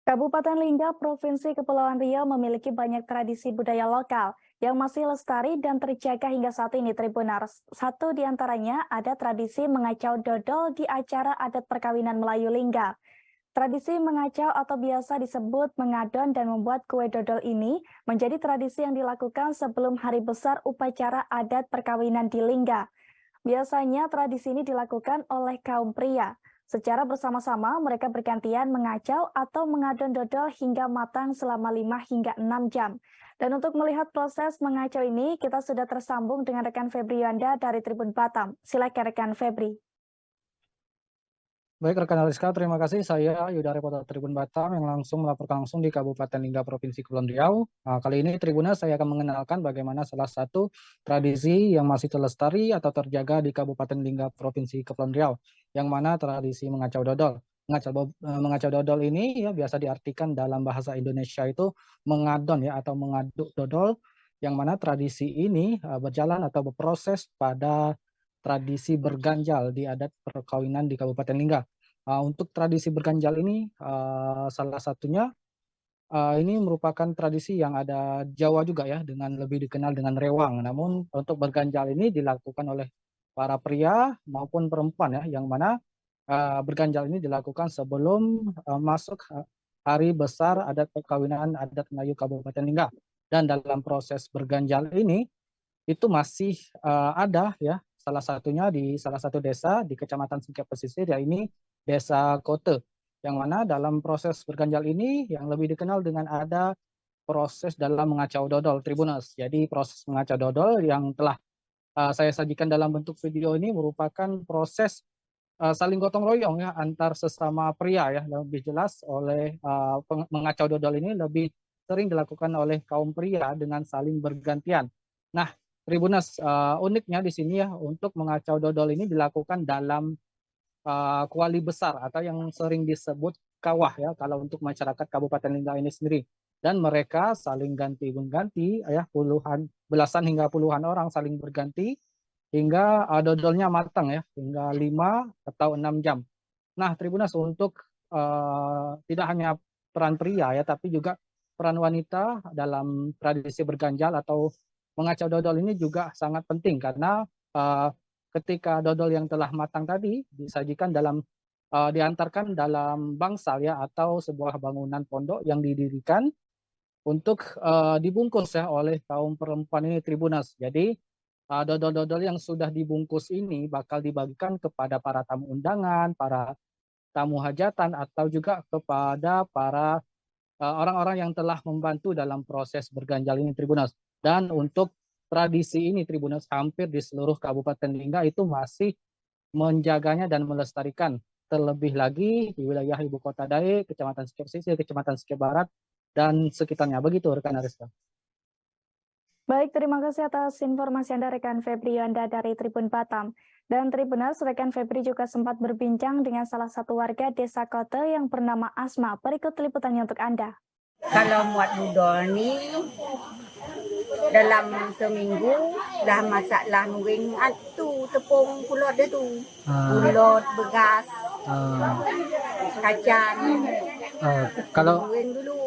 Kabupaten Lingga, Provinsi Kepulauan Riau memiliki banyak tradisi budaya lokal yang masih lestari dan terjaga hingga saat ini, Tribunars. Satu di antaranya ada tradisi mengacau dodol di acara adat perkawinan Melayu Lingga. Tradisi mengacau atau biasa disebut mengadon dan membuat kue dodol ini menjadi tradisi yang dilakukan sebelum hari besar upacara adat perkawinan di Lingga. Biasanya tradisi ini dilakukan oleh kaum pria. Secara bersama-sama mereka bergantian mengacau atau mengadon dodol hingga matang selama 5 hingga 6 jam. Dan untuk melihat proses mengacau ini, kita sudah tersambung dengan rekan Febri Yuanda dari Tribun Batam. Silakan rekan Febri. Baik rekan Ariska, terima kasih. Saya Yuda reporter Tribun Batam yang melaporkan langsung di Kabupaten Lingga, Provinsi Kepulauan Riau. Kali ini Tribunnya saya akan mengenalkan bagaimana salah satu tradisi yang masih terlestari atau terjaga di Kabupaten Lingga, Provinsi Kepulauan Riau, yang mana tradisi mengacau dodol. Mengacau dodol ini ya biasa diartikan dalam bahasa Indonesia itu mengadon ya atau mengaduk dodol, yang mana tradisi ini berjalan atau berproses pada tradisi berganjal di adat perkawinan di Kabupaten Lingga. Untuk tradisi berganjal ini salah satunya ini merupakan tradisi yang ada Jawa juga ya, dengan lebih dikenal dengan rewang. Namun untuk berganjal ini dilakukan oleh para pria maupun perempuan ya, yang mana berganjal ini dilakukan sebelum masuk hari besar adat perkawinan adat Melayu Kabupaten Lingga. Dan dalam proses berganjal ini itu masih ada ya, salah satunya di salah satu desa di Kecamatan Singkep Pesisir, ya ini Desa Kote, yang mana dalam proses berganjal ini yang lebih dikenal dengan ada proses dalam mengacau dodol, Tribuners. Jadi proses mengacau dodol yang telah saya sajikan dalam bentuk video ini merupakan proses saling gotong royong ya antar sesama pria ya, lebih jelas oleh mengacau dodol ini lebih sering dilakukan oleh kaum pria dengan saling bergantian. Nah, Tribuners, uniknya di sini ya, untuk mengacau dodol ini dilakukan dalam kuali besar atau yang sering disebut kawah ya kalau untuk masyarakat Kabupaten Lingga ini sendiri. Dan mereka saling ganti-mengganti ya, belasan hingga puluhan orang saling berganti hingga dodolnya matang ya, hingga 5 atau 6 jam. Nah, Tribunas, untuk tidak hanya peran pria ya, tapi juga peran wanita dalam tradisi berganjal atau mengacau dodol ini juga sangat penting, karena ketika dodol yang telah matang tadi disajikan diantarkan dalam bangsal ya, atau sebuah bangunan pondok yang didirikan untuk dibungkus ya oleh kaum perempuan ini, Tribunas. Jadi dodol-dodol yang sudah dibungkus ini bakal dibagikan kepada para tamu undangan, para tamu hajatan, atau juga kepada para orang-orang yang telah membantu dalam proses berganjal ini, Tribunas. Dan untuk tradisi ini, Tribunas, hampir di seluruh Kabupaten Lingga itu masih menjaganya dan melestarikan. Terlebih lagi di wilayah Ibu Kota Dae, Kecamatan Singkep Pesisir, Kecamatan Singkep Barat, dan sekitarnya. Begitu rekan Ariska. Baik, terima kasih atas informasi Anda rekan Febri Yuanda dari Tribun Batam. Dan Tribuners, rekan Febri juga sempat berbincang dengan salah satu warga Desa Kote yang bernama Asma. Berikut liputannya untuk Anda. Kalau muat dodol ni dalam seminggu dah masak lah nuring tu tepung pulot dia tu. Pulot, beras, kacang. Kalau Nuring dulu.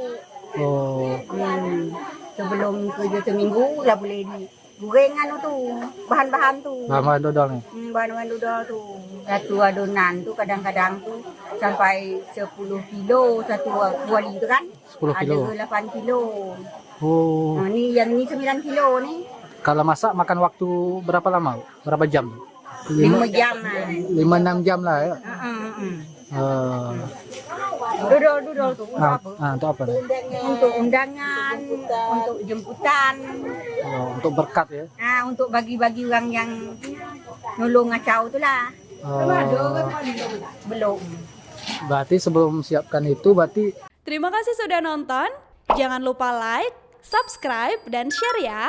oh, Sebelum kerja seminggu lah boleh digoreng anu tu, bahan-bahan tu. bahan dodol nih. Bahan-bahan dodol tu. Satu adonan tu kadang-kadang tu sampai 10 kilo satu kuali tu kan. 10 kilo. Ada 8 kilo. Oh. Ni yang ni 9 kilo ni. Kalau masak makan waktu berapa lama? Berapa jam? 5 jam lah. 5-6 jam lah ya. Dodol tu untuk apa? Untuk apa? Untuk undangan, untuk jemputan. Untuk berkat ya. Untuk bagi-bagi orang yang nolong ngacau tu lah. Belum. Berarti sebelum siapkan itu berarti. Terima kasih sudah nonton. Jangan lupa like, subscribe, dan share ya.